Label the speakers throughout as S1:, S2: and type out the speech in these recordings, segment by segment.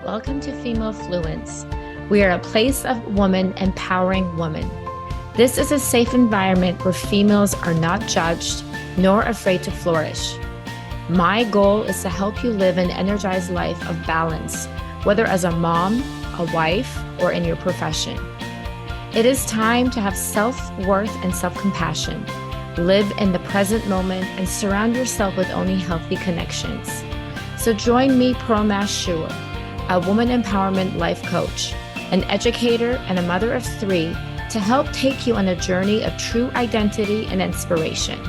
S1: Welcome to Female Fluence. We are a place of women empowering women. This is a safe environment where females are not judged nor afraid to flourish. My goal is to help you live an energized life of balance, whether as a mom, a wife, or in your profession. It is time to have self-worth and self-compassion. Live in the present moment and surround yourself with only healthy connections. So join me, Promash Shua, a woman empowerment life coach, an educator, and a mother of three, to help take you on a journey of true identity and inspiration.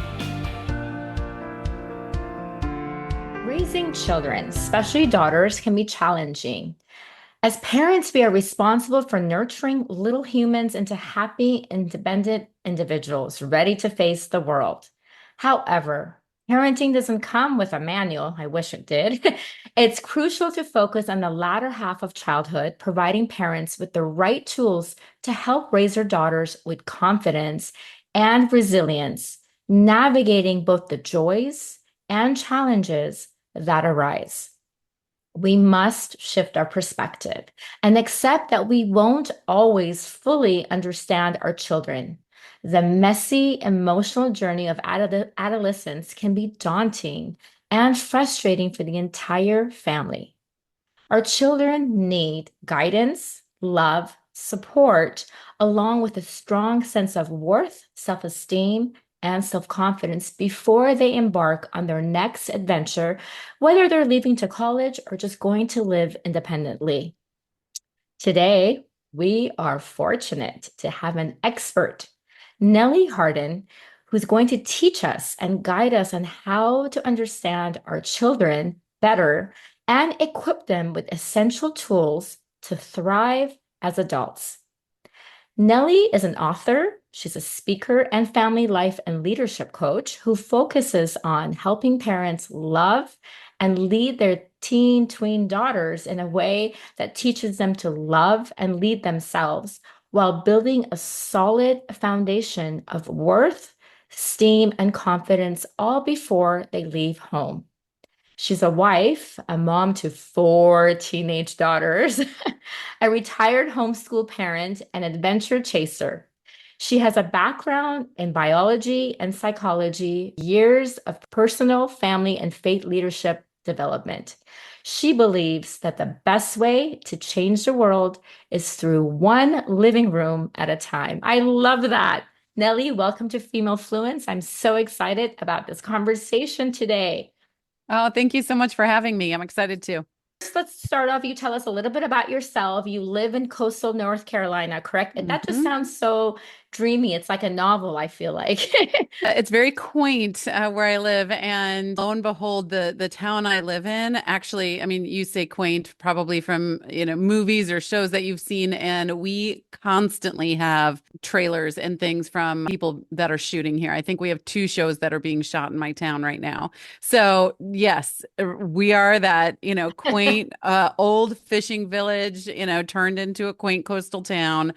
S1: Raising children, especially daughters, can be challenging. As parents, we are responsible for nurturing little humans into happy, independent individuals ready to face the world. However, parenting doesn't come with a manual. I wish it did. It's crucial to focus on the latter half of childhood, providing parents with the right tools to help raise their daughters with confidence and resilience, navigating both the joys and challenges that arise. We must shift our perspective and accept that we won't always fully understand our children. The messy emotional journey of adolescence can be daunting and frustrating for the entire family. Our children need guidance, love, support, along with a strong sense of worth, self-esteem, and self-confidence before they embark on their next adventure, whether they're leaving to college or just going to live independently. Today, we are fortunate to have an expert, Nellie Harden, who's going to teach us and guide us on how to understand our children better and equip them with essential tools to thrive as adults. Nellie is an author, she's a speaker and family life and leadership coach who focuses on helping parents love and lead their tween daughters in a way that teaches them to love and lead themselves while building a solid foundation of worth, esteem, and confidence all before they leave home. She's a wife, a mom to 4 teenage daughters, a retired homeschool parent, and adventure chaser. She has a background in biology and psychology, years of personal, family, and faith leadership development. She believes that the best way to change the world is through one living room at a time. I love that. Nellie, welcome to Female Fluence. I'm so excited about this conversation today.
S2: Oh, thank you so much for having me. I'm excited too.
S1: Let's start off. You tell us a little bit about yourself. You live in coastal North Carolina, correct? That just
S2: Mhm.
S1: sounds so dreamy. It's like a novel, I feel like.
S2: It's very quaint where I live, and lo and behold, the town I live in actually, I mean, you say quaint probably from, movies or shows that you've seen, and we constantly have trailers and things from people that are shooting here. I think we have 2 shows that are being shot in my town right now. So, yes, we are that, quaint old fishing village, turned into a quaint coastal town.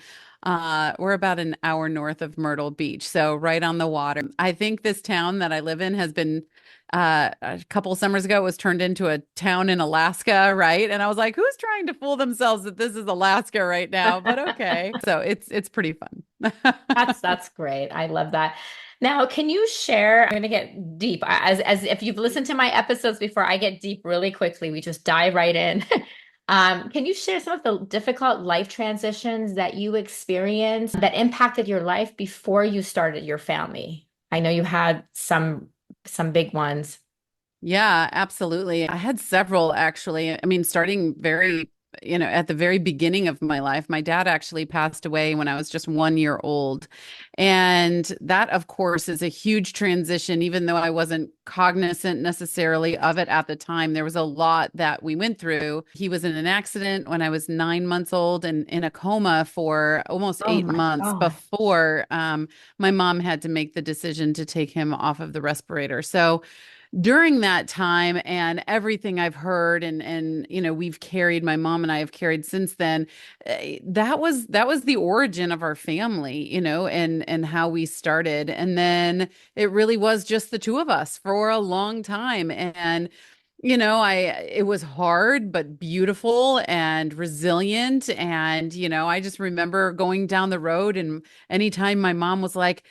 S2: We're about an hour north of Myrtle Beach, so right on the water. I think this town that I live in has been a couple summers ago, it was turned into a town in Alaska, right? And I was like, who's trying to fool themselves that this is Alaska right now? But okay. So it's pretty fun.
S1: That's great. I love that. Now, can you share? I'm going to get deep. As if you've listened to my episodes before, I get deep really quickly. We just dive right in. Can you share some of the difficult life transitions that you experienced that impacted your life before you started your family? I know you had some big ones.
S2: Yeah, absolutely. I had several actually. I mean, starting very, at the very beginning of my life, my dad actually passed away when I was just 1 year old. And that, of course, is a huge transition, even though I wasn't cognizant necessarily of it at the time. There was a lot that we went through. He was in an accident when I was 9 months old and in a coma for almost
S1: Oh
S2: eight
S1: my
S2: months
S1: God.
S2: before my mom had to make the decision to take him off of the respirator. So, during that time and everything I've heard and we've carried, my mom and I have carried since then, that was the origin of our family, and how we started. And then it really was just the 2 of us for a long time. And it was hard, but beautiful and resilient. And, I just remember going down the road and anytime my mom was like,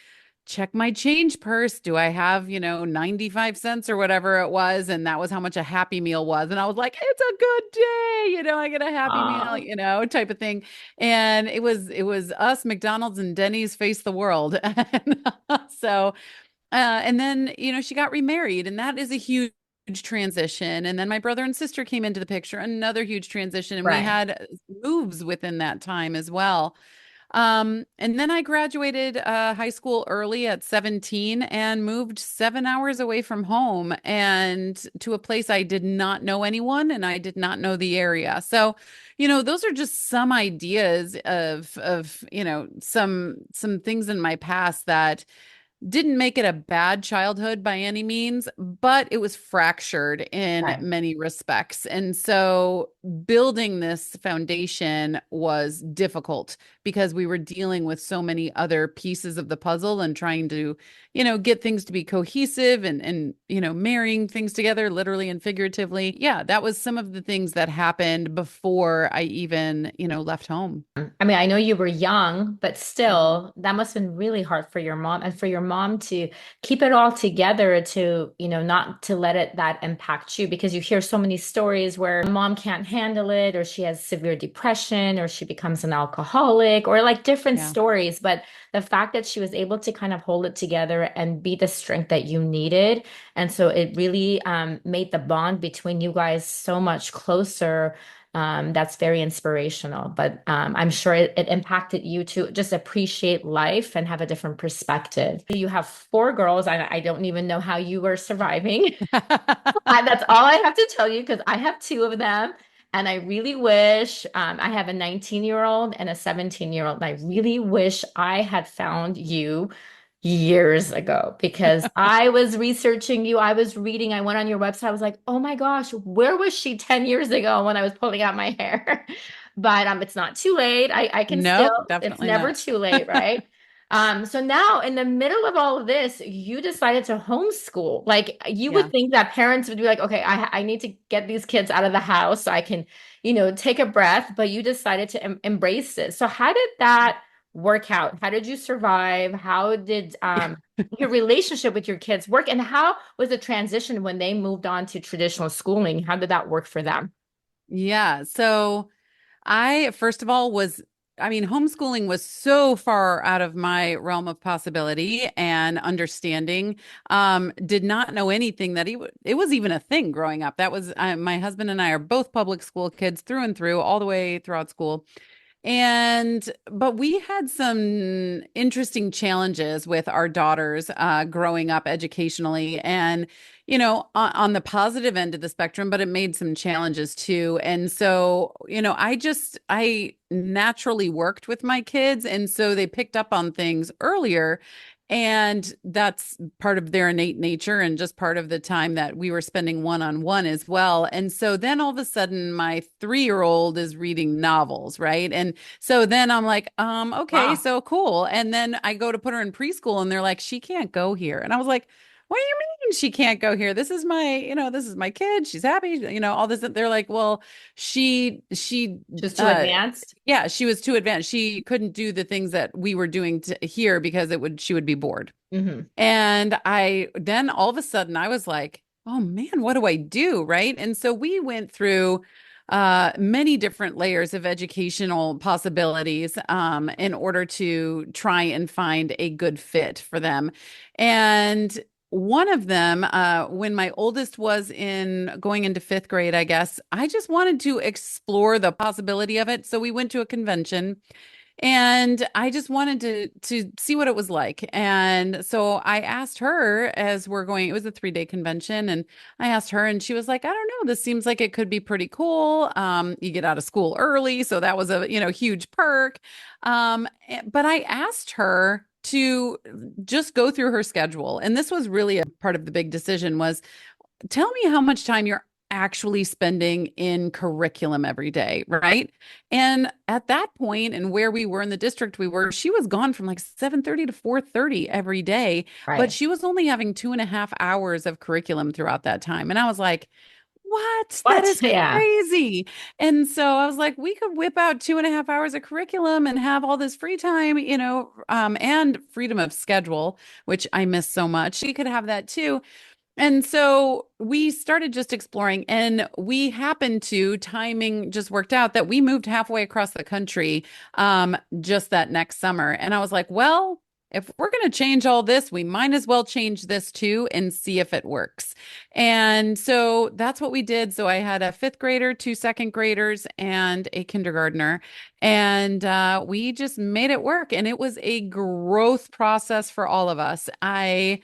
S2: check my change purse. Do I have, 95 cents or whatever it was? And that was how much a Happy Meal was. And I was like, it's a good day, I get a Happy Meal,
S1: Oh,
S2: type of thing. And it was us, McDonald's and Denny's face the world. And then, she got remarried, and that is a huge transition. And then my brother and sister came into the picture, another huge transition. And we
S1: right.
S2: had moves within that time as well. And then I graduated high school early at 17 and moved 7 hours away from home and to a place I did not know anyone and I did not know the area. So, those are just some ideas of, some things in my past that didn't make it a bad childhood by any means, but it was fractured in
S1: Right.
S2: many respects. And so building this foundation was difficult because we were dealing with so many other pieces of the puzzle and trying to, get things to be cohesive and marrying things together literally and figuratively. Yeah, that was some of the things that happened before I even, left home.
S1: I mean, I know you were young, but
S2: Mhm.
S1: still, that must have been really hard for your mom and for your mom to keep it all together to, not to let it that impact you because you hear so many stories where mom can't handle it or she has severe depression or she becomes an alcoholic or like different
S2: Yeah.
S1: stories. But the fact that she was able to kind of hold it together and be the strength that you needed. And so it really made the bond between you guys so much closer. That's very inspirational, but I'm sure it impacted you to just appreciate life and have a different perspective. You have four girls. I don't even know how you were surviving. That's all I have to tell you because I have two of them. And I really wish I have a 19-year-old and a 17-year-old. And I really wish I had found you years ago because I was researching you. I was reading. I went on your website. I was like, oh my gosh, where was she 10 years ago when I was pulling out my hair? But it's not too late. I can
S2: Nope,
S1: still, it's
S2: definitely
S1: never
S2: not.
S1: too late, right? So now in the middle of all of this, you decided to homeschool. Like you would
S2: Yeah.
S1: think that parents would be like, okay, I need to get these kids out of the house so I can, take a breath, but you decided to embrace it. So how did that work out? How did you survive? How did your relationship with your kids work? And how was the transition when they moved on to traditional schooling? How did that work for them?
S2: Yeah. So I, first of all, homeschooling was so far out of my realm of possibility and understanding. Did not know anything that it was even a thing growing up. That was, my husband and I are both public school kids through and through, all the way throughout school. But we had some interesting challenges with our daughters growing up educationally and, on the positive end of the spectrum, but it made some challenges too. And so, I naturally worked with my kids. And so they picked up on things earlier. And that's part of their innate nature and just part of the time that we were spending one on one as well. And so then all of a sudden, my 3-year-old is reading novels, right? And so then I'm like, okay,
S1: Wow.
S2: so cool. And then I go to put her in preschool and they're like, she can't go here. And I was like, what do you mean she can't go here? This is my kid. She's happy, all this. They're like, well, she,
S1: Just too
S2: uh,
S1: advanced?
S2: yeah, she was too advanced. She couldn't do the things that we were doing here because she would be bored.
S1: Hmm.
S2: And then all of a sudden I was like, oh man, what do I do? Right. And so we went through many different layers of educational possibilities in order to try and find a good fit for them. And one of them, when my oldest was in going into fifth grade, I guess, I just wanted to explore the possibility of it. So we went to a convention and I just wanted to see what it was like. And so I asked her as we're going, it was a 3-day convention, and I asked her and she was like, I don't know, this seems like it could be pretty cool. You get out of school early, so that was a, huge perk. But I asked her to just go through her schedule. And this was really a part of the big decision was tell me how much time you're actually spending in curriculum every day, right? And at that point and where we were in the district she was gone from like 7:30 to 4:30 every day, but
S1: Right.
S2: she was only having 2.5 hours of curriculum throughout that time. And I was like, What? That
S1: What?
S2: is
S1: Yeah.
S2: crazy. And so I was like, we could whip out 2.5 hours of curriculum and have all this free time, and freedom of schedule, which I miss so much. We could have that too. And so we started just exploring, and we happened to timing just worked out that we moved halfway across the country just that next summer. And I was like, well, if we're going to change all this, we might as well change this too and see if it works. And so that's what we did. So I had a fifth grader, two second graders, and a kindergartner. And we just made it work. And it was a growth process for all of us. I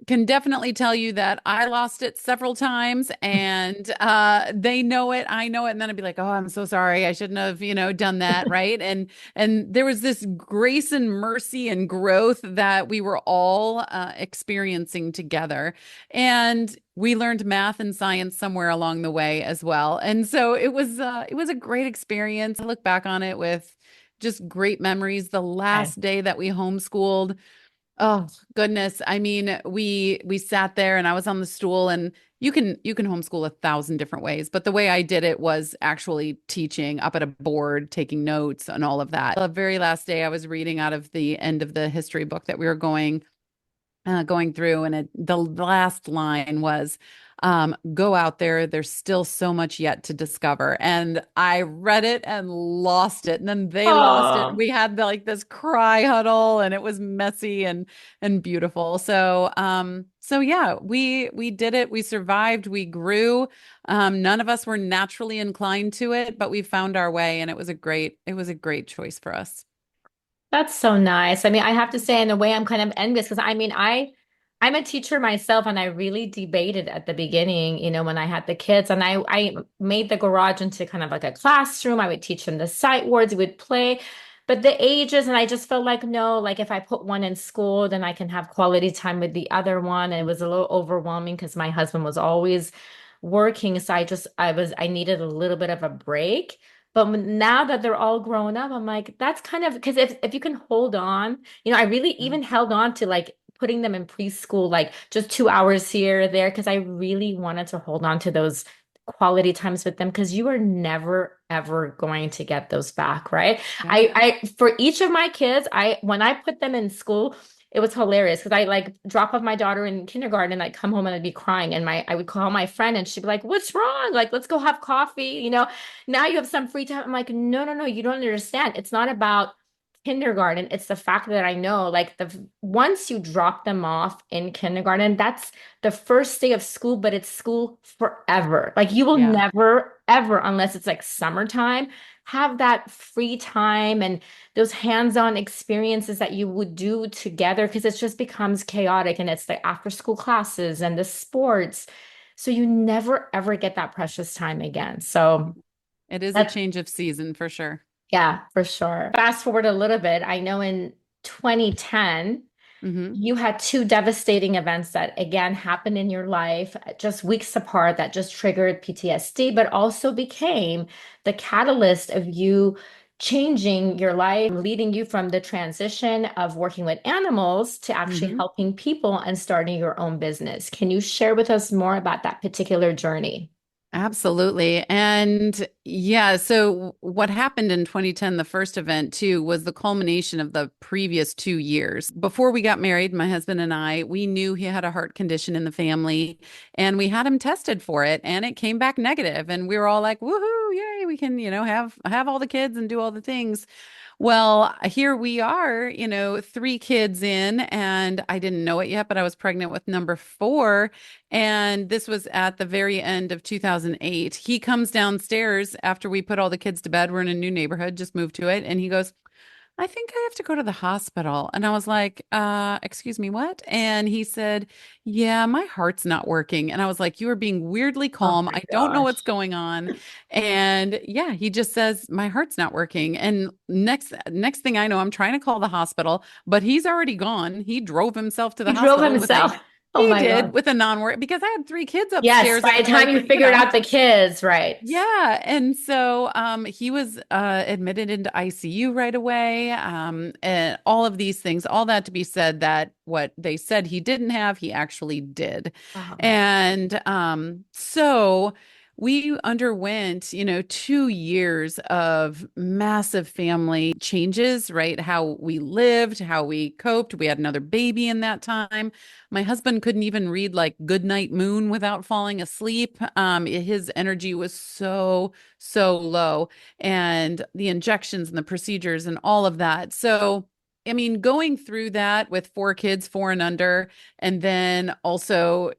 S2: can definitely tell you that I lost it several times, and they know it, I know it, and then I'd be like, "Oh, I'm so sorry. I shouldn't have, done that." Right. And there was this grace and mercy and growth that we were all experiencing together. And we learned math and science somewhere along the way as well. And so it was a great experience. I look back on it with just great memories. The
S1: Okay.
S2: last day that we homeschooled, oh goodness. I mean, we sat there and I was on the stool, and you can homeschool 1,000 different ways, but the way I did it was actually teaching up at a board, taking notes and all of that. The very last day I was reading out of the end of the history book that we were going through, and the last line was, go out there, there's still so much yet to discover. And I read it and lost it, and then they lost it.
S1: Oh,
S2: We had like this cry huddle, and it was messy and beautiful. So yeah, we did it, we survived, we grew. None of us were naturally inclined to it, but we found our way, and it was a great choice for us.
S1: that's so nice. I mean, I have to say, in a way, I'm kind of envious because I mean, I'm a teacher myself, and I really debated at the beginning, when I had the kids, and I made the garage into kind of like a classroom. I would teach them the sight words, we would play, but the ages, and I just felt like no, like if I put one in school, then I can have quality time with the other one. And it was a little overwhelming because my husband was always working, so I needed a little bit of a break. But now that they're all grown up, I'm like, that's kind of because if you can hold on, I really even held on to like putting them in preschool, like just 2 hours here or there, because I really wanted to hold on to those quality times with them because you are never ever going to get those back, right?
S2: Yeah.
S1: I for each of my kids, I when I put them in school, it was hilarious because I like drop off my daughter in kindergarten and I'd come home and I'd be crying, and I would call my friend and she'd be like, "What's wrong? Like, let's go have coffee." Now you have some free time. I'm like, no, no, no, you don't understand. It's not about kindergarten. It's the fact that I know, like, the once you drop them off in kindergarten, that's the first day of school, but it's school forever. Like, you will
S2: Yeah.
S1: never, ever, unless it's like summertime, have that free time and those hands-on experiences that you would do together because it just becomes chaotic, and it's the after school classes and the sports. So you never ever get that precious time again. So
S2: It is a
S1: that's,
S2: change of season for sure.
S1: yeah, for sure. Fast forward a little bit. I know in 2010,
S2: Hmm.
S1: you had two devastating events that again happened in your life, just weeks apart, that just triggered PTSD, but also became the catalyst of you changing your life, leading you from the transition of working with animals to actually
S2: Hmm.
S1: helping people and starting your own business. Can you share with us more about that particular journey?
S2: Absolutely. And yeah, so what happened in 2010, the first event too, was the culmination of the previous 2 years. Before we got married, my husband and I, we knew he had a heart condition in the family, and we had him tested for it, and it came back negative. And we were all like, woohoo, yay, we can, have all the kids and do all the things. Well, here we are, 3 kids in, and I didn't know it yet, but I was pregnant with number 4. And this was at the very end of 2008. He comes downstairs after we put all the kids to bed. We're in a new neighborhood, just moved to it. And he goes, I think I have to go to the hospital. And I was like, excuse me, what? And he said, yeah, my heart's not working. And I was like, you are being weirdly
S1: Oh
S2: calm.
S1: my
S2: I don't know what's
S1: gosh.
S2: going on. And yeah, he just says, my heart's not working. And next thing I know, I'm trying to call the hospital, but he's already gone. He drove himself to
S1: He
S2: the
S1: drove
S2: hospital with
S1: himself.
S2: a
S1: Oh
S2: he
S1: my
S2: did
S1: God.
S2: with a non-worry because I had 3 kids
S1: Yes,
S2: upstairs, and
S1: by the
S2: I'm
S1: time
S2: like,
S1: you figured out the kids, right?
S2: yeah, and so he was admitted into ICU right away, and all of these things, all that to be said that what they said he didn't have, he actually did.
S1: Oh,
S2: And so we underwent, 2 years of massive family changes, right? How we lived, how we coped. We had another baby in that time. My husband couldn't even read like Goodnight Moon without falling asleep. His energy was so low, and the injections and the procedures and all of that. So, I mean, going through that with 4 kids, 4 and under, and then also,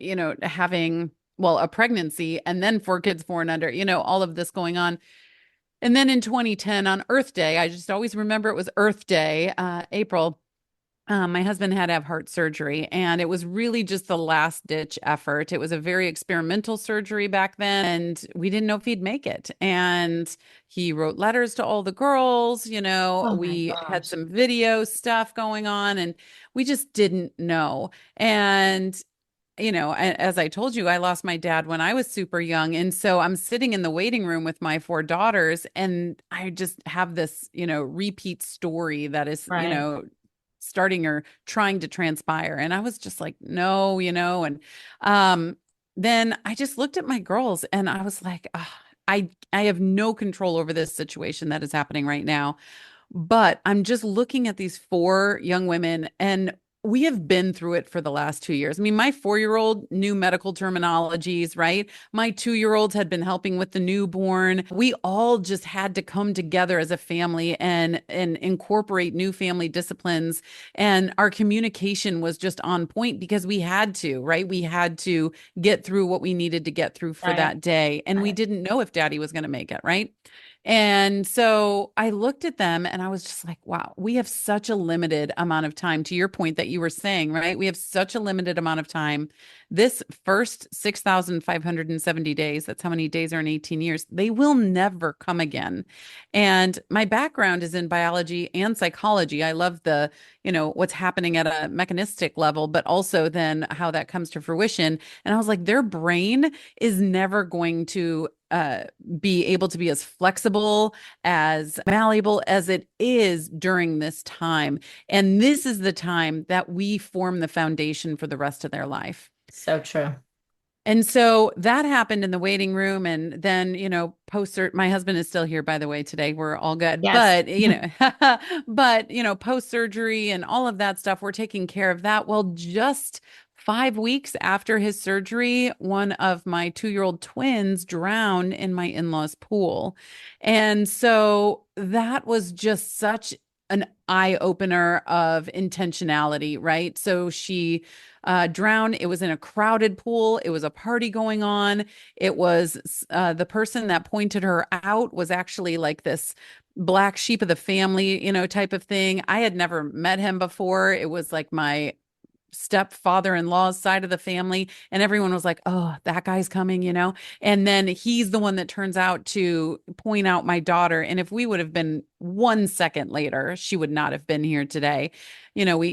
S2: having a pregnancy and then 4 kids, 4 and under, all of this going on. And then in 2010 on Earth Day, I just always remember it was Earth Day, April. My husband had to have heart surgery, and it was really just the last ditch effort. It was a very experimental surgery back then, and we didn't know if he'd make it. And he wrote letters to all the girls,
S1: Oh my
S2: we had
S1: gosh.
S2: some video stuff going on, and we just didn't know. And as I told you, I lost my dad when I was super young. And so I'm sitting in the waiting room with my 4 daughters, and I just have this, repeat story that is,
S1: Right.
S2: starting or trying to transpire. And I was just like, no, and um, then I just looked at my girls and I was like, "Ugh, I have no control over this situation that is happening right now." But I'm just looking at these 4 young women, and we have been through it for the last 2 years. I mean, my 4-year-old knew medical terminologies, right? My 2-year-olds had been helping with the newborn. We all just had to come together as a family and incorporate new family disciplines. And our communication was just on point because we had to, right? We had to get through what we needed to get through for
S1: Right.
S2: that day. And we
S1: Right.
S2: didn't know if daddy was going to make it, right? And so I looked at them and I was just like, wow, we have such a limited amount of time. To your point that you were saying, right? We have such a limited amount of time. This first 6,570 days, that's how many days are in 18 years, they will never come again. And my background is in biology and psychology. I love what's happening at a mechanistic level, but also then how that comes to fruition. And I was like, their brain is never going to be able to be as flexible, as malleable as it is during this time. And this is the time that we form the foundation for the rest of their life.
S1: So true.
S2: And so that happened in the waiting room. And then, post my husband is still here, by the way, today. We're all good.
S1: Yes.
S2: But, post surgery and all of that stuff, we're taking care of that. Well, just 5 weeks after his surgery, one of my 2-year-old twins drowned in my in-laws' pool. And so that was just such an eye opener of intentionality, right? So she drowned. It was in a crowded pool. It was a party going on. It was the person that pointed her out was actually like this black sheep of the family, type of thing. I had never met him before. It was like my stepfather-in-law's side of the family, and everyone was like, oh, that guy's coming. And then he's the one that turns out to point out my daughter, and if we would have been 1 second later, she would not have been here today.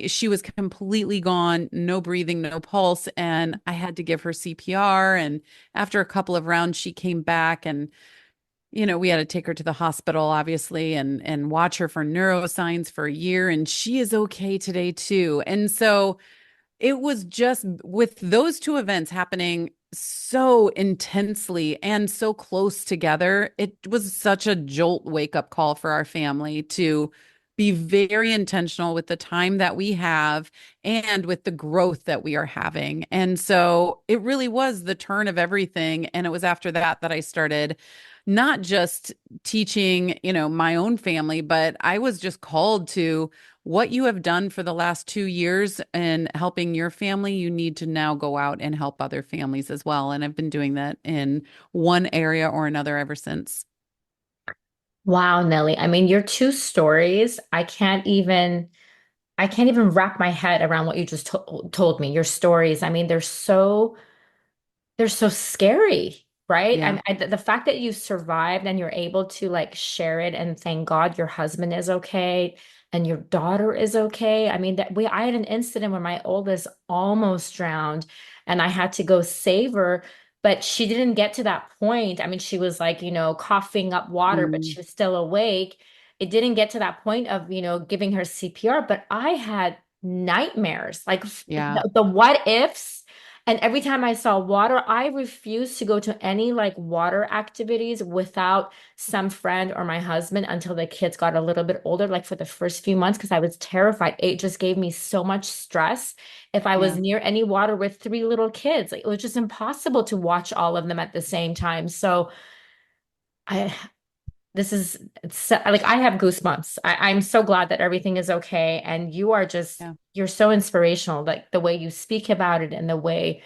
S2: She was completely gone, no breathing, no pulse, and I had to give her CPR. And after a couple of rounds, she came back, and we had to take her to the hospital, obviously, and watch her for neuroscience for a year, and she is okay today too. And so it was just with those two events happening so intensely and so close together, it was such a jolt wake up call for our family to be very intentional with the time that we have and with the growth that we are having. And so it really was the turn of everything. And it was after that that I started not just teaching, my own family, but I was just called to what you have done for the last 2 years and helping your family, you need to now go out and help other families as well. And I've been doing that in one area or another ever since.
S1: Wow, Nellie. I mean, your two stories, I can't even wrap my head around what you just told me. Your stories, I mean, they're so scary, right?
S2: Yeah.
S1: The fact that you survived and you're able to like share it and thank God your husband is okay and your daughter is okay. I mean, I had an incident where my oldest almost drowned and I had to go save her, but she didn't get to that point. I mean, she was like, coughing up water, but
S2: Mm,
S1: she was still awake. It didn't get to that point of, giving her CPR, but I had nightmares, like
S2: yeah.
S1: the what ifs. And every time I saw water, I refused to go to any like water activities without some friend or my husband until the kids got a little bit older, like for the first few months, because I was terrified. It just gave me so much stress if I was
S2: Yeah.
S1: near any water with three little kids. Like, it was just impossible to watch all of them at the same time. So I this is like I have goosebumps. I'm so glad that everything is okay. And you are just,
S2: Yeah.
S1: you're so inspirational. Like the way you speak about it and the way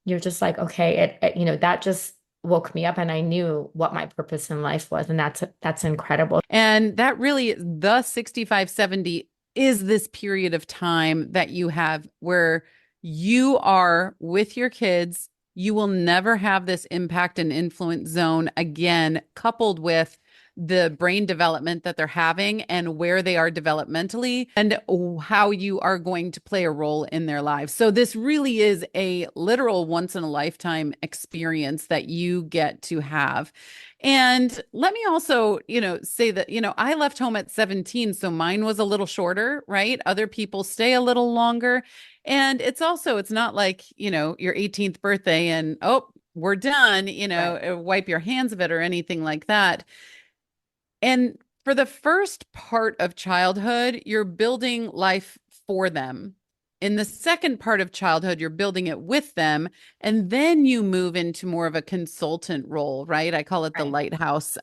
S1: you're just like, okay, that just woke me up and I knew what my purpose in life was. And that's incredible.
S2: And that really, the 65, 70 is this period of time that you have where you are with your kids. You will never have this impact and influence zone again, coupled with the brain development that they're having and where they are developmentally and how you are going to play a role in their lives. So this really is a literal once in a lifetime experience that you get to have. And let me also, say that, I left home at 17, so mine was a little shorter, right? Other people stay a little longer. And it's not like, your 18th birthday and, oh, we're done,
S1: Right.
S2: wipe your hands of it or anything like that. And for the first part of childhood, you're building life for them. In the second part of childhood, you're building it with them. And then you move into more of a consultant role, right? I call it the
S1: Right.
S2: lighthouse,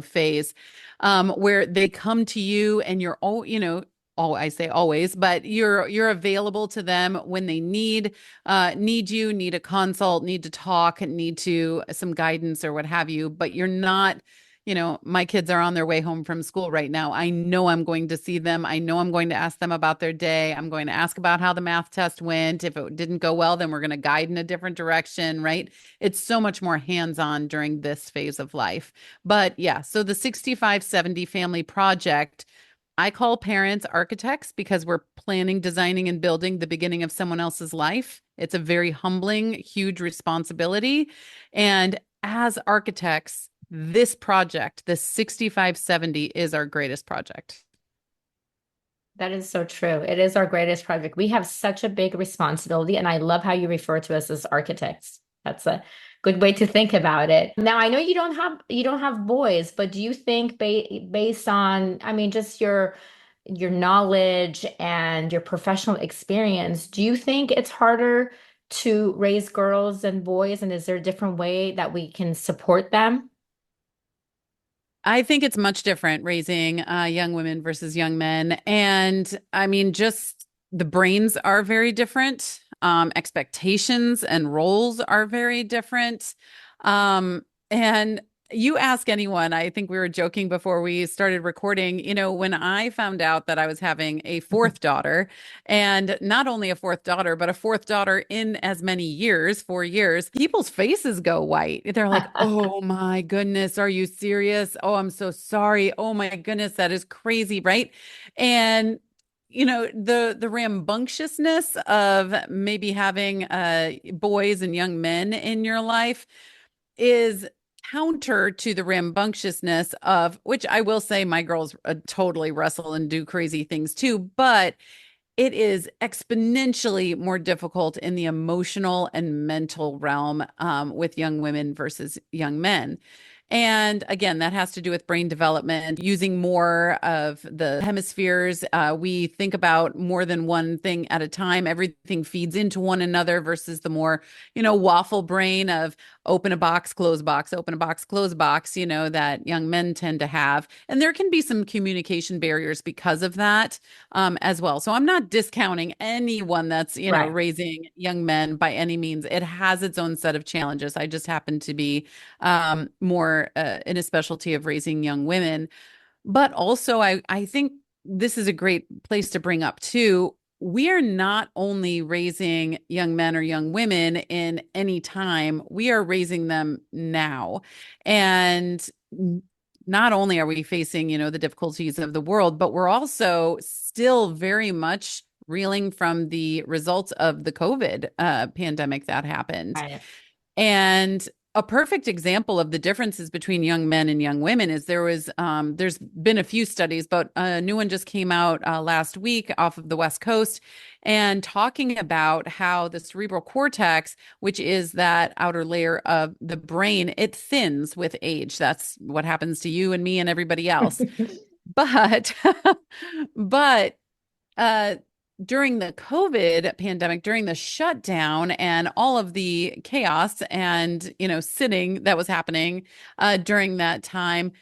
S2: phase, where they come to you and you're all, all I say always, but you're available to them when they need you, need a consult, need to talk, need to some guidance or what have you. But you're not, my kids are on their way home from school right now. I know I'm going to see them. I know I'm going to ask them about their day. I'm going to ask about how the math test went. If it didn't go well, then we're going to guide in a different direction, right? It's so much more hands-on during this phase of life. But yeah, so the 65, 70 family project, I call parents architects because we're planning, designing, and building the beginning of someone else's life. It's a very humbling, huge responsibility. And as architects, this project, the 6570, is our greatest project.
S1: That is so true. It is our greatest project. We have such a big responsibility, and I love how you refer to us as architects. That's a good way to think about it. Now, I know you don't have boys, but do you think based on, I mean, just your knowledge and your professional experience, do you think it's harder to raise girls than boys? And is there a different way that we can support them?
S2: I think it's much different raising young women versus young men. And I mean, just the brains are very different. Expectations and roles are very different. And you ask anyone, I think we were joking before we started recording, when I found out that I was having a fourth daughter, and not only a fourth daughter, but a fourth daughter in as many years, 4 years, people's faces go white. They're like, oh my goodness, are you serious? Oh, I'm so sorry. Oh my goodness, that is crazy, right? And the rambunctiousness of maybe having boys and young men in your life is counter to the rambunctiousness of, which I will say my girls totally wrestle and do crazy things too, but it is exponentially more difficult in the emotional and mental realm, with young women versus young men. And again, that has to do with brain development, using more of the hemispheres. We think about more than one thing at a time. Everything feeds into one another versus the more, waffle brain of open a box, close box, open a box, close box, that young men tend to have. And there can be some communication barriers because of that, as well. So I'm not discounting anyone that's,
S1: Right.
S2: raising young men by any means. It has its own set of challenges. I just happen to be more in a specialty of raising young women. But also, I think this is a great place to bring up too. We are not only raising young men or young women in any time, we are raising them now. And not only are we facing, the difficulties of the world, but we're also still very much reeling from the results of the COVID pandemic that happened.
S1: Right.
S2: And a perfect example of the differences between young men and young women is there's been a few studies, but a new one just came out last week off of the West Coast and talking about how the cerebral cortex, which is that outer layer of the brain, it thins with age. That's what happens to you and me and everybody else. But but uh, during the COVID pandemic, during the shutdown and all of the chaos and, sitting that was happening during that time,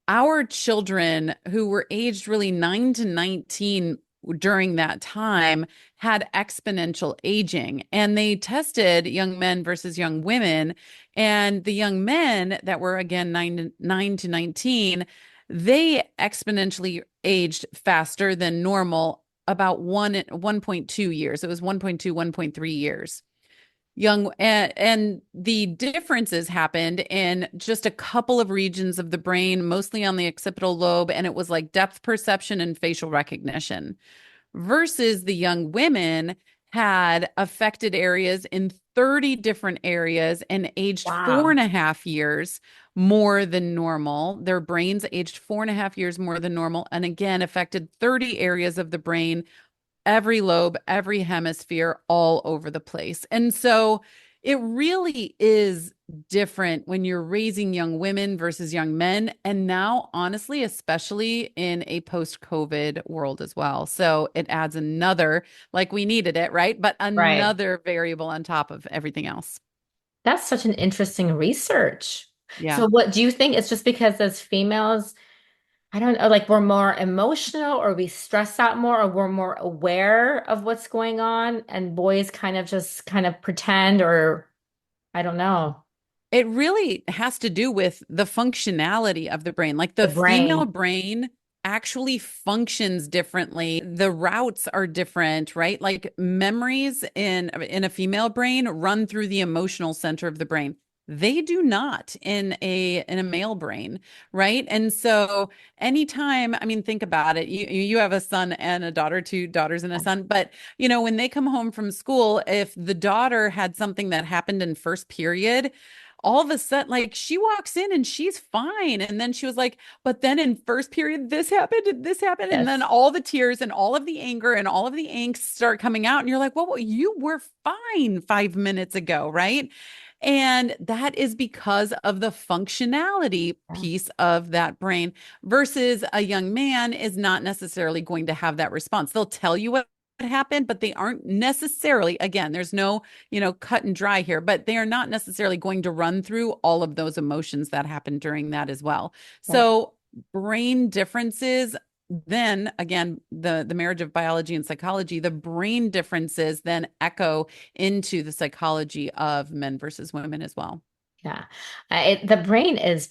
S2: our children who were aged really 9 to 19 during that time had exponential aging. And they tested young men versus young women. And the young men that were, again, 9 to 19, they exponentially aged faster than normal, about 1.2 years. It was 1.2, 1.3 years young, and the differences happened in just a couple of regions of the brain, mostly on the occipital lobe, and it was like depth perception and facial recognition, versus the young women had affected areas in 30 different areas and aged four
S1: Wow.
S2: and a half years more than normal. Their brains aged 4.5 years more than normal, and again affected 30 areas of the brain, every lobe, every hemisphere, all over the place. And so it really is different when you're raising young women versus young men. And now, honestly, especially in a post-COVID world as well. So it adds another, like we needed it, right? But
S1: Right.
S2: another variable on top of everything else.
S1: That's such an interesting research.
S2: Yeah.
S1: So what do you think? It's just because as females, I don't know, like we're more emotional or we stress out more or we're more aware of what's going on and boys kind of just kind of pretend or I don't know,
S2: It really has to do with the functionality of the brain. Like
S1: the
S2: the female
S1: brain.
S2: brain actually functions differently. The routes are different, right? Like memories in a female brain run through the emotional center of the brain. They do not in a male brain, right? And so anytime, I mean, think about it. You have a son and a daughter, two daughters and a son, but when they come home from school, if the daughter had something that happened in first period, all of a sudden, like she walks in and she's fine. And then she was like, but then in first period, this happened and this happened. And then
S1: Yes.
S2: all the tears and all of the anger and all of the angst start coming out. And you're like, well, you were fine 5 minutes ago, right? And that is because of the functionality
S1: Yeah.
S2: piece of that brain versus a young man is not necessarily going to have that response. They'll tell you what happened, but they aren't necessarily, again, there's no, cut and dry here, but they are not necessarily going to run through all of those emotions that happen during that as well.
S1: Right.
S2: So brain differences, then again, the marriage of biology and psychology, the brain differences then echo into the psychology of men versus women as well.
S1: Yeah. The brain is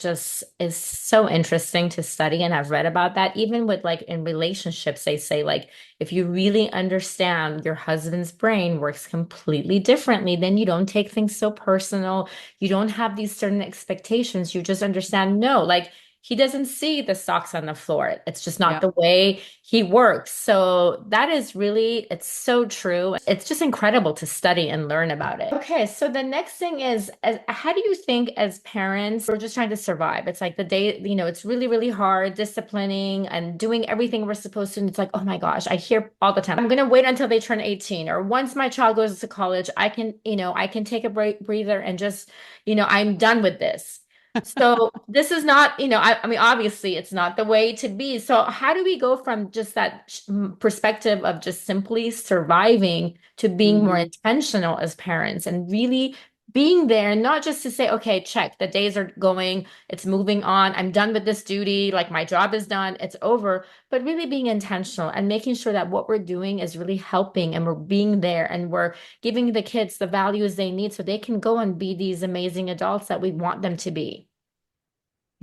S1: so interesting to study. And I've read about that. Even with like in relationships, they say like if you really understand your husband's brain works completely differently, then you don't take things so personal. You don't have these certain expectations. You just understand, no, like he doesn't see the socks on the floor. It's just not
S2: Yeah.
S1: the way he works. So that is really, it's so true. It's just incredible to study and learn about it. Okay, so the next thing is, how do you think as parents, we're just trying to survive? It's like the day, it's really, really hard, disciplining and doing everything we're supposed to. And it's like, oh my gosh, I hear all the time, I'm going to wait until they turn 18, or once my child goes to college, I can take a breather and just, I'm done with this. So this is not, I mean, obviously it's not the way to be. So how do we go from just that perspective of just simply surviving to being more
S2: Mhm.
S1: intentional as parents and really being there, not just to say, okay, check, the days are going, it's moving on, I'm done with this duty, like my job is done, it's over, but really being intentional and making sure that what we're doing is really helping and we're being there and we're giving the kids the values they need so they can go and be these amazing adults that we want them to be.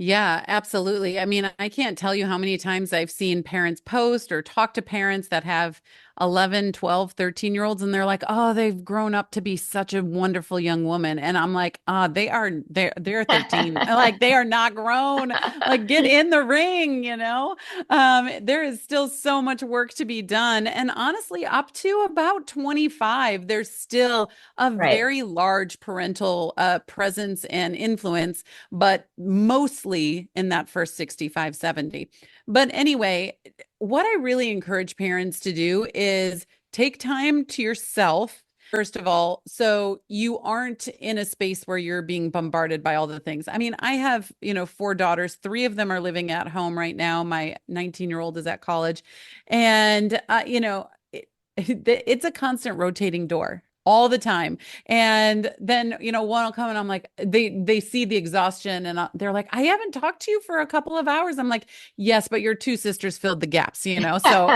S2: Yeah, absolutely. I mean, I can't tell you how many times I've seen parents post or talk to parents that have 11, 12, 13-year-olds and they're like, "Oh, they've grown up to be such a wonderful young woman." And I'm like, they're 13. Like they are not grown. Like get in the ring, you know?" There is still so much work to be done. And honestly, up to about 25, there's still a
S1: Right.
S2: very large parental presence and influence, but mostly in that first 65, 70. But anyway, what I really encourage parents to do is take time to yourself. First of all, so you aren't in a space where you're being bombarded by all the things. I mean, I have, four daughters. Three of them are living at home right now. My 19-year-old is at college. And, it's a constant rotating door all the time. And then, one will come and I'm like, they see the exhaustion and they're like, "I haven't talked to you for a couple of hours." I'm like, "Yes, but your two sisters filled the gaps, you know." So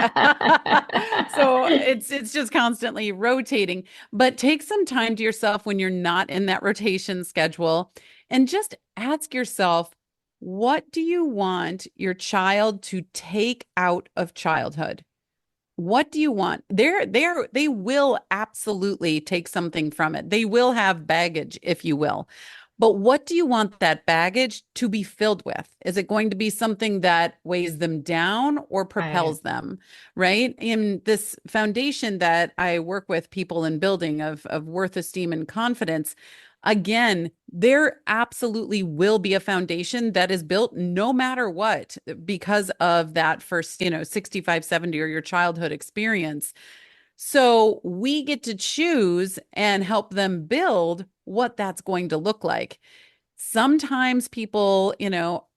S2: so it's just constantly rotating. But take some time to yourself when you're not in that rotation schedule and just ask yourself, what do you want your child to take out of childhood? What do you want? They will absolutely take something from it. They will have baggage, if you will. But what do you want that baggage to be filled with? Is it going to be something that weighs them down or
S1: Right.
S2: propels them? Right? In this foundation that I work with people in building of worth, esteem, and confidence, again, there absolutely will be a foundation that is built no matter what because of that first, 65, 70 or your childhood experience. So we get to choose and help them build what that's going to look like. Sometimes people,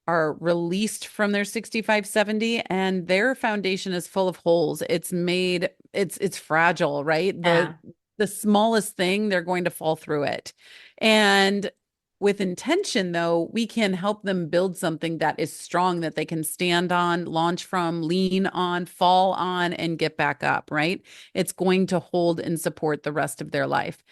S2: are released from their 65, 70, and their foundation is full of holes. It's fragile, right? The
S1: Yeah.
S2: the smallest thing, they're going to fall through it. And with intention, though, we can help them build something that is strong that they can stand on, launch from, lean on, fall on, and get back up, right? It's going to hold and support the rest of their life.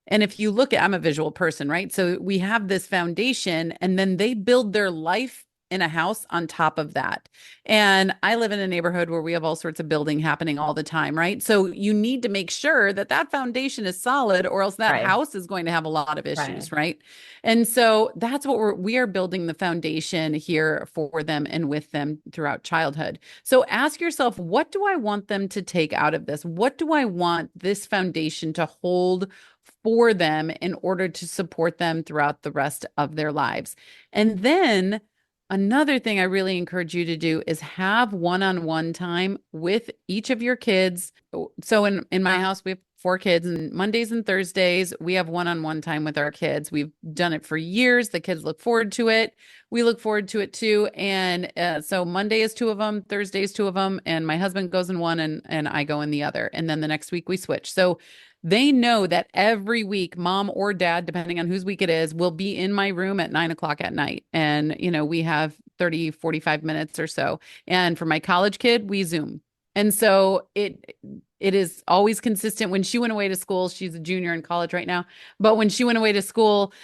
S2: And if you look at, I'm a visual person, right? So we have this foundation and then they build their life in a house on top of that. And I live in a neighborhood where we have all sorts of building happening all the time, right? So you need to make sure that that foundation is solid or else that
S1: Right.
S2: house is going to have a lot of
S1: Right.
S2: issues, right? And so that's what we are building the foundation here for them and with them throughout childhood. So ask yourself, what do I want them to take out of this? What do I want this foundation to hold for them in order to support them throughout the rest of their lives? And then another thing I really encourage you to do is have one-on-one time with each of your kids. So in my house, we have four kids, and Mondays and Thursdays, we have one-on-one time with our kids. We've done it for years. The kids look forward to it. We look forward to it too. And so Monday is two of them, Thursday is two of them, and my husband goes in one and I go in the other. And then the next week we switch. So they know that every week, mom or dad, depending on whose week it is, will be in my room at 9 o'clock at night. And, we have 30, 45 minutes or so. And for my college kid, we Zoom. And so it is always consistent. When she went away to school, she's a junior in college right now. But when she went away to school,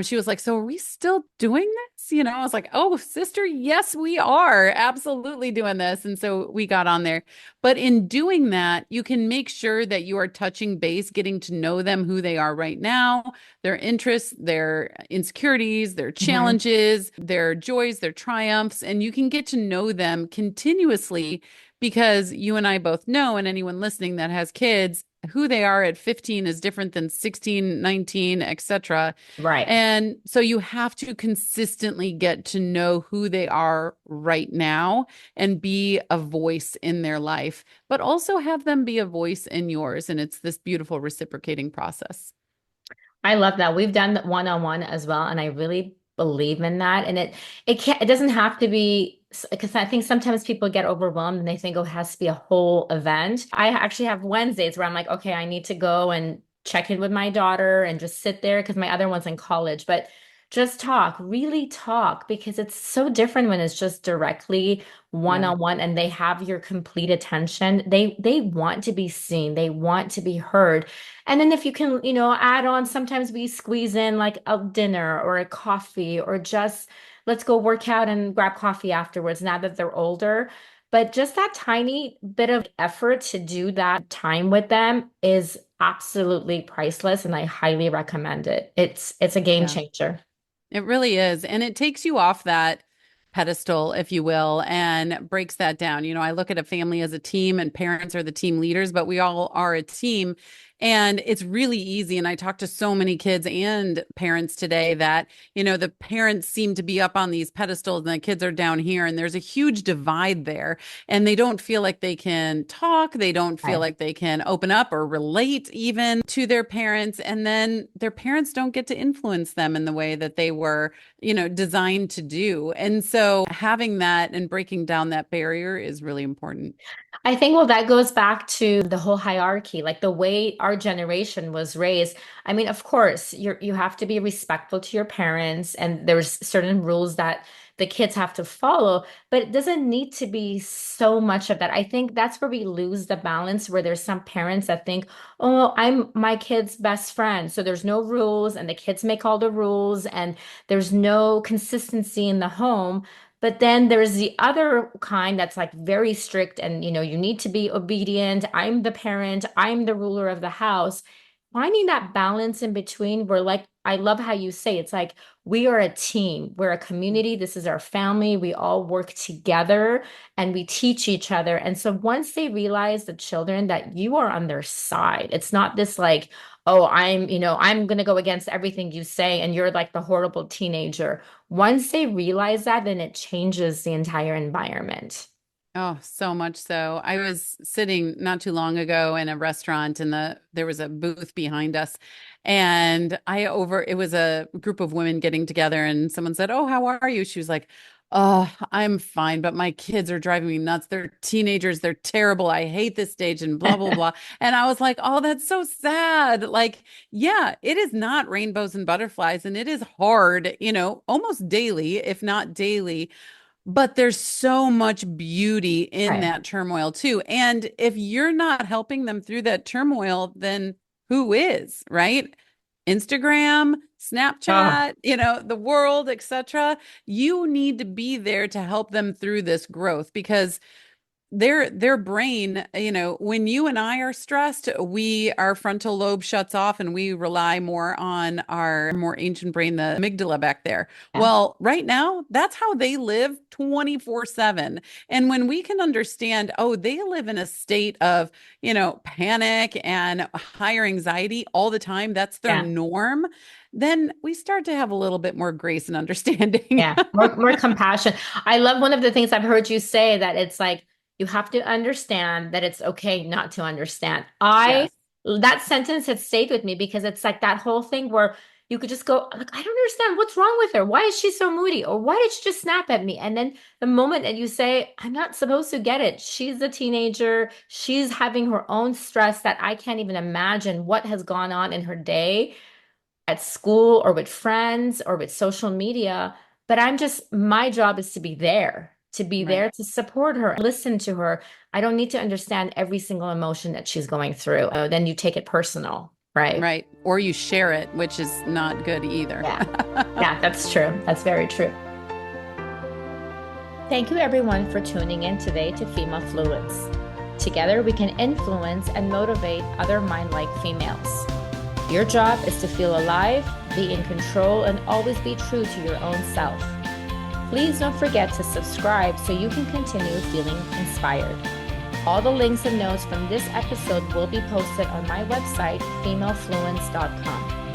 S2: she was like, "So are we still doing this?" I was like, "Oh, sister, yes, we are absolutely doing this." And so we got on there. But in doing that, you can make sure that you are touching base, getting to know them, who they are right now, their interests, their insecurities, their
S1: Hmm.
S2: challenges, their joys, their triumphs, and you can get to know them continuously because you and I both know, and anyone listening that has kids, who they are at 15 is different than 16, 19, etc.
S1: Right.
S2: And so you have to consistently get to know who they are right now and be a voice in their life, but also have them be a voice in yours. And it's this beautiful reciprocating process.
S1: I love that. We've done one-on-one as well, and I really believe in that. And it doesn't have to be, because I think sometimes people get overwhelmed and they think, oh, it has to be a whole event. I actually have Wednesdays where I'm like, okay, I need to go and check in with my daughter and just sit there because my other one's in college. But just talk, really talk, because it's so different when it's just directly
S2: Yeah.
S1: one-on-one and they have your complete attention. They want to be seen, they want to be heard. And then if you can, add on, sometimes we squeeze in like a dinner or a coffee or just let's go work out and grab coffee afterwards now that they're older. But just that tiny bit of effort to do that time with them is absolutely priceless, and I highly recommend it. It's a game
S2: Yeah.
S1: changer.
S2: It really is. And it takes you off that pedestal, if you will, and breaks that down. I look at a family as a team, and parents are the team leaders, but we all are a team. And it's really easy. And I talk to so many kids and parents today that, the parents seem to be up on these pedestals and the kids are down here. And there's a huge divide there. And they don't feel like they can talk. They don't feel
S1: Right.
S2: like they can open up or relate even to their parents. And then their parents don't get to influence them in the way that they were, designed to do. And so having that and breaking down that barrier is really important.
S1: I think, well, that goes back to the whole hierarchy, like the way our generation was raised. I mean, of course, you have to be respectful to your parents, and there's certain rules that the kids have to follow, but it doesn't need to be so much of that. I think that's where we lose the balance, where there's some parents that think, oh, I'm my kid's best friend. So there's no rules, and the kids make all the rules, and there's no consistency in the home. But then there's the other kind that's like very strict and you need to be obedient. I'm the parent, I'm the ruler of the house. Finding that balance in between where like I love how you say it's like we are a team, we're a community, this is our family, we all work together and we teach each other. And so once they realize the children that you are on their side, it's not this like, oh, I'm going to go against everything you say and you're like the horrible teenager. Once they realize that, then it changes the entire environment.
S2: Oh, so much so. I was sitting not too long ago in a restaurant and there was a booth behind us and it was a group of women getting together and someone said, "Oh, how are you?" She was like, "Oh, I'm fine, but my kids are driving me nuts. They're teenagers. They're terrible. I hate this stage and blah, blah, blah." And I was like, "Oh, that's so sad." Like, yeah, it is not rainbows and butterflies and it is hard, almost daily, if not daily. But there's so much beauty in
S1: Right.
S2: that turmoil too. And if you're not helping them through that turmoil, then who is, right? Instagram,
S1: Oh,
S2: Snapchat, the world, etc. You need to be there to help them through this growth because their brain, when you and I are stressed, our frontal lobe shuts off and we rely more on our more ancient brain, the amygdala back there.
S1: yeah.
S2: Well, right now, that's how they live 24/7. And when we can understand, oh, they live in a state of, panic and higher anxiety all the time, that's their
S1: Yeah.
S2: norm, then we start to have a little bit more grace and understanding.
S1: Yeah, more compassion. I love one of the things I've heard you say that it's like you have to understand that it's okay not to understand. I
S2: Yes.
S1: That sentence has stayed with me because it's like that whole thing where you could just go like, I don't understand what's wrong with her. Why is she so moody? Or why did she just snap at me? And then the moment that you say, I'm not supposed to get it. She's a teenager. She's having her own stress that I can't even imagine what has gone on in her day at school or with friends or with social media. But my job is to be
S2: Right.
S1: there to support her, listen to her. I don't need to understand every single emotion that she's going through. Then you take it personal, right?
S2: Right. Or you share it, which is not good either.
S1: Yeah. Yeah, that's true. That's very true. Thank you, everyone, for tuning in today to Female Fluence. Together, we can influence and motivate other mind like females. Your job is to feel alive, be in control, and always be true to your own self. Please don't forget to subscribe so you can continue feeling inspired. All the links and notes from this episode will be posted on my website, femalefluence.com.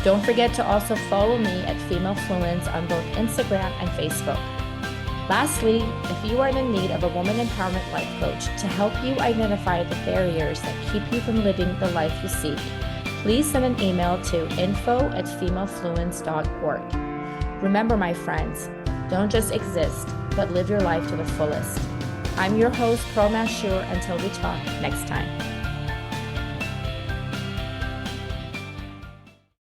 S1: Don't forget to also follow me at Female Fluence on both Instagram and Facebook. Lastly, if you are in need of a woman empowerment life coach to help you identify the barriers that keep you from living the life you seek, please send an email to info@femalefluence.org. Remember, my friends, don't just exist, but live your life to the fullest. I'm your host, Pearl Mashur. Until we talk next time.